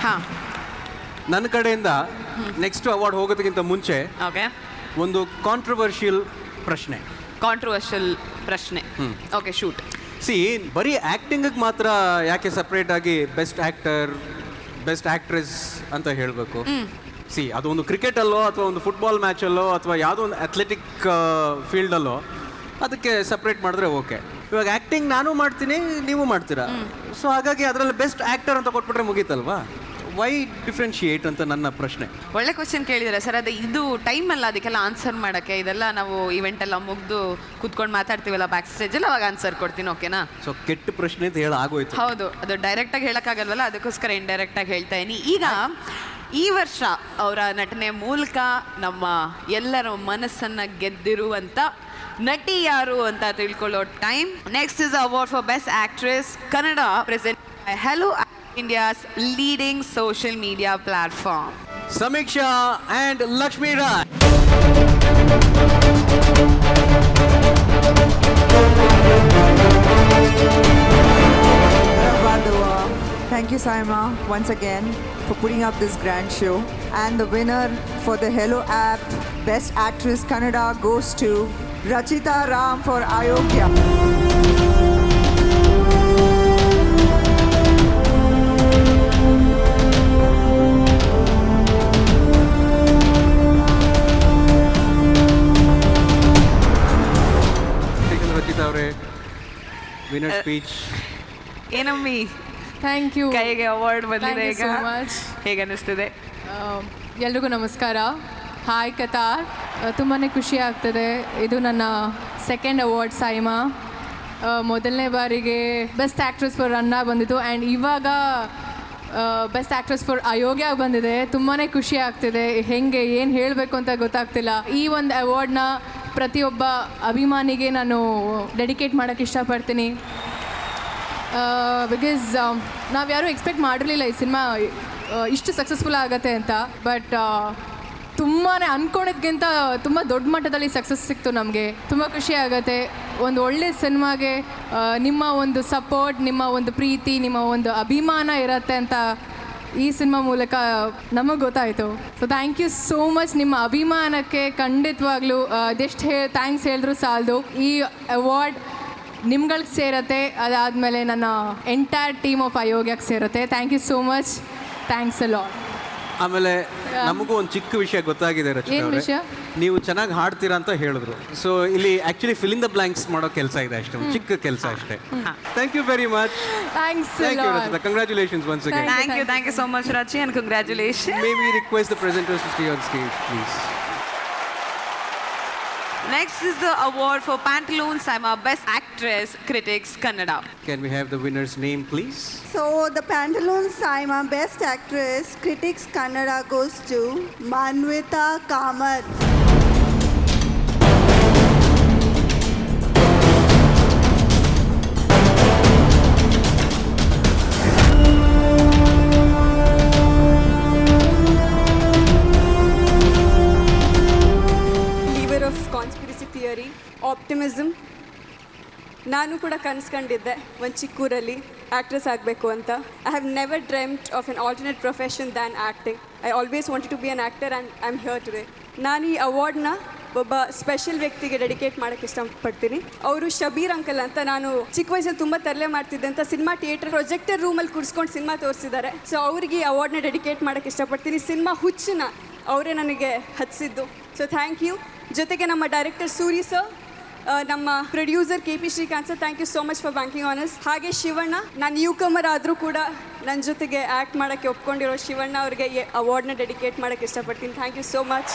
ಹಾಂ, ನನ್ನ ಕಡೆಯಿಂದ ನೆಕ್ಸ್ಟ್ ಅವಾರ್ಡ್ ಹೋಗೋದಕ್ಕಿಂತ ಮುಂಚೆ ಓಕೆ. ಒಂದು ಕಾಂಟ್ರವರ್ಷಿಯಲ್ ಪ್ರಶ್ನೆ. ಕಾಂಟ್ರವರ್ಷಿಯಲ್ ಪ್ರಶ್ನೆ. Okay, shoot. ಸಿ, ಬರೀ ಆ್ಯಕ್ಟಿಂಗಿಗೆ ಮಾತ್ರ ಯಾಕೆ ಸಪ್ರೇಟ್ ಆಗಿ ಬೆಸ್ಟ್ ಆ್ಯಕ್ಟರ್, ಬೆಸ್ಟ್ ಆ್ಯಕ್ಟ್ರೆಸ್ ಅಂತ ಹೇಳಬೇಕು? ಸಿ, ಅದು ಒಂದು ಕ್ರಿಕೆಟಲ್ಲೋ ಅಥವಾ ಒಂದು ಫುಟ್ಬಾಲ್ ಮ್ಯಾಚಲ್ಲೋ ಅಥವಾ ಯಾವುದೋ ಒಂದು ಅಥ್ಲೆಟಿಕ್ ಫೀಲ್ಡಲ್ಲೋ ಅದಕ್ಕೆ ಸಪ್ರೇಟ್ ಮಾಡಿದ್ರೆ ಓಕೆ. ಇವಾಗ ಆ್ಯಕ್ಟಿಂಗ್ ನಾನು ಮಾಡ್ತೀನಿ, ನೀವು ಮಾಡ್ತೀರಾ, ಸೊ ಹಾಗಾಗಿ ಅದರಲ್ಲಿ ಬೆಸ್ಟ್ ಆ್ಯಕ್ಟರ್ ಅಂತ ಕೊಟ್ಬಿಟ್ರೆ ಮುಗೀತಲ್ವಾ? ವೈ ಡಿಫ್ರೆನ್ಶಿಯೇಟ್ ಅಂತ ನನ್ನ ಪ್ರಶ್ನೆ. ಒಳ್ಳೆ ಕ್ವಶನ್ ಕೇಳಿದರೆ ಸರ್. ಅದು ಇದು ಟೈಮ್ ಅಲ್ಲ ಅದಕ್ಕೆಲ್ಲ ಆನ್ಸರ್ ಮಾಡೋಕ್ಕೆ. ಇದೆಲ್ಲ ನಾವು ಇವೆಂಟ್ ಎಲ್ಲ ಮುಗಿದು ಕೂತ್ಕೊಂಡು ಮಾತಾಡ್ತೀವಲ್ಲ ಬ್ಯಾಕ್ ಸ್ಟೇಜಲ್ಲಿ, ಅವಾಗ ಆನ್ಸರ್ ಕೊಡ್ತೀನಿ, ಓಕೆನಾ? ಸೊ ಕೆಟ್ಟ ಪ್ರಶ್ನೆ ಅಂತ ಹೇಳಿ ಆಗೋಯ್ತು. ಹೌದು, ಅದು ಡೈರೆಕ್ಟಾಗಿ ಹೇಳೋಕ್ಕಾಗಲ್ವಲ್ಲ, ಅದಕ್ಕೋಸ್ಕರ ಇಂಡೈರೆಕ್ಟಾಗಿ ಹೇಳ್ತಾ ಇದೀನಿ. ಈಗ ಈ ವರ್ಷ ಅವರ ನಟನೆ ಮೂಲಕ ನಮ್ಮ ಎಲ್ಲರ ಮನಸ್ಸನ್ನು ಗೆದ್ದಿರುವಂಥ ನಟಿ ಯಾರು ಅಂತ ತಿಳ್ಕೊಳ್ಳೋ time. Next is award for best actress Kannada, present by Helo India's leading social media platform. Samiksha and Lakshmi Raj. Thank you, Saima, once again for putting up this grand show. And the winner for the Hello app Best Actress Kannada goes to Rachita Ram for Ayogya. Winner speech. ಏನಮ್ಮಿ, thank you. ಕೈಗೆ award ಬಂದಿದೆ ಈಗ, so much. ಹೇಗೆ ಅನ್ನಿಸ್ತಿದೆ? ಎಲ್ರಿಗೂ ನಮಸ್ಕಾರ. Hi Qatar, ತುಂಬಾ ಖುಷಿ ಆಗ್ತದೆ. ಇದು ನನ್ನ ಸೆಕೆಂಡ್ ಅವಾರ್ಡ್ ಸೈಮಾ. ಮೊದಲನೇ ಬಾರಿಗೆ ಬೆಸ್ಟ್ ಆ್ಯಕ್ಟ್ರೆಸ್ ಫಾರ್ ರನ್ನ ಬಂದಿತ್ತು ಆ್ಯಂಡ್ ಇವಾಗ ಬೆಸ್ಟ್ ಆ್ಯಕ್ಟ್ರೆಸ್ ಫಾರ್ ಅಯೋಗ್ಯ ಬಂದಿದೆ. ತುಂಬಾ ಖುಷಿ ಆಗ್ತಿದೆ. ಹೇಗೆ ಏನು ಹೇಳಬೇಕು ಅಂತ ಗೊತ್ತಾಗ್ತಿಲ್ಲ. ಈ ಒಂದು ಅವಾರ್ಡ್ನ ಪ್ರತಿಯೊಬ್ಬ ಅಭಿಮಾನಿಗೆ ನಾನು ಡೆಡಿಕೇಟ್ ಮಾಡೋಕ್ಕೆ ಇಷ್ಟಪಡ್ತೀನಿ. ಬಿಕಾಸ್ ನಾವು ಯಾರೂ ಎಕ್ಸ್ಪೆಕ್ಟ್ ಮಾಡಿರಲಿಲ್ಲ ಈ ಸಿನಿಮಾ ಇಷ್ಟು ಸಕ್ಸಸ್ಫುಲ್ ಆಗುತ್ತೆ ಅಂತ. ಬಟ್ ತುಂಬಾ ಅಂದ್ಕೊಂಡಿದ್ದಕ್ಕಿಂತ ತುಂಬ ದೊಡ್ಡ ಮಟ್ಟದಲ್ಲಿ ಸಕ್ಸಸ್ ಸಿಕ್ತು ನಮಗೆ. ತುಂಬ ಖುಷಿ ಆಗುತ್ತೆ. ಒಂದು ಒಳ್ಳೆಯ ಸಿನಿಮಾಗೆ ನಿಮ್ಮ ಒಂದು ಸಪೋರ್ಟ್, ನಿಮ್ಮ ಒಂದು ಪ್ರೀತಿ, ನಿಮ್ಮ ಒಂದು ಅಭಿಮಾನ ಇರುತ್ತೆ ಅಂತ ಈ ಸಿನಿಮಾ ಮೂಲಕ ನಮಗೆ ಗೊತ್ತಾಯಿತು. So thank you so much. ನಿಮ್ಮ ಅಭಿಮಾನಕ್ಕೆ ಖಂಡಿತವಾಗ್ಲೂ ಅದೆಷ್ಟು ಥ್ಯಾಂಕ್ಸ್ ಹೇಳಿದ್ರು ಸಾಲದು. ಈ ಅವಾರ್ಡ್ ನಿಮ್ಗಳಿಗೆ ಸೇರುತ್ತೆ, ಅದಾದಮೇಲೆ ನನ್ನ ಎಂಟೈರ್ ಟೀಮ್ ಆಫ್ ಅಯೋಗ್ಯಕ್ಕೆ ಸೇರುತ್ತೆ. Thank you so much. Thanks a lot. ಆಮೇಲೆ ನಮಗೂ ಒಂದು ಚಿಕ್ಕ ವಿಷಯ ಗೊತ್ತಾಗಿದೆ ರಚನಾ ಏನು ಅವರೇ. ವಿಷಯ? ನೀವು ಚೆನ್ನಾಗಿ ಹಾಡ್ತೀರಾ ಅಂತ ಹೇಳಿದ್ರು. ಸೊ ಇಲ್ಲಿ actually fill in the blanks ಮಾಡೋ ಕೆಲಸ ಇದೆ ಅಷ್ಟೇ, ಒಂದು ಚಿಕ್ಕ ಕೆಲಸ ಅಷ್ಟೇ. Thank you very much. Thanks thank you Rachita. Congratulations once again. Thank you so much Rachi and congratulation. May we request the presenters to stay on stage, please? Next is the award for Pantaloons Saima Best Actress Critics Kannada. Can we have the winner's name, please? So the Pantaloons Saima Best Actress Critics Kannada goes to Manvita Kamath. Conspiracy theory, optimism. ನಾನು ಕೂಡ ಕನಸ್ಕೊಂಡಿದ್ದೆ ಒಂದು ಚಿಕ್ಕೂರಲ್ಲಿ actress ಆಗಬೇಕು ಅಂತ. I have never dreamed of an alternate profession than acting. I always wanted to be an actor and I am here today. ನಾನು ಈ ಅವಾರ್ಡ್ನ ಒಬ್ಬ ಸ್ಪೆಷಲ್ ವ್ಯಕ್ತಿಗೆ ಡೆಡಿಕೇಟ್ ಮಾಡೋಕ್ಕೆ ಇಷ್ಟಪಡ್ತೀನಿ. ಅವರು ಶಬೀರ್ ಅಂಕಲ್ ಅಂತ. ನಾನು ಚಿಕ್ಕ ವಯಸ್ಸಲ್ಲಿ ತುಂಬ ತರಲೆ ಮಾಡ್ತಿದ್ದೆ ಅಂತ ಸಿನಿಮಾ ಥಿಯೇಟರ್ ಪ್ರೊಜೆಕ್ಟರ್ ರೂಮಲ್ಲಿ ಕೂರಿಸ್ಕೊಂಡು ಸಿನಿಮಾ ತೋರಿಸಿದ್ದಾರೆ. ಸೊ ಅವ್ರಿಗೆ ಈ ಅವಾರ್ಡ್ನ ಡೆಡಿಕೇಟ್ ಮಾಡೋಕ್ಕೆ ಇಷ್ಟಪಡ್ತೀನಿ. ಸಿನಿಮಾ ಹುಚ್ಚನ್ನ ಅವರೇ ನನಗೆ ಹಚ್ಚಿದ್ದು. So thank you. ಜೊತೆಗೆ ನಮ್ಮ ಡೈರೆಕ್ಟರ್ ಸೂರಿ ಸರ್, ನಮ್ಮ producer KP Srikanth sir, thank you so much for banking on us. ಹಾಗೆ ಶಿವಣ್ಣ, ನಾನು ನ್ಯೂ ಕಮರ್ ಆದರೂ ಕೂಡ ನನ್ನ ಜೊತೆಗೆ ಆ್ಯಕ್ಟ್ ಮಾಡೋಕ್ಕೆ ಒಪ್ಕೊಂಡಿರೋ ಶಿವಣ್ಣ ಅವರಿಗೆ ಈ ಅವಾರ್ಡ್ನ ಡೆಡಿಕೇಟ್ ಮಾಡೋಕ್ಕೆ ಇಷ್ಟಪಡ್ತೀನಿ. Thank you so much.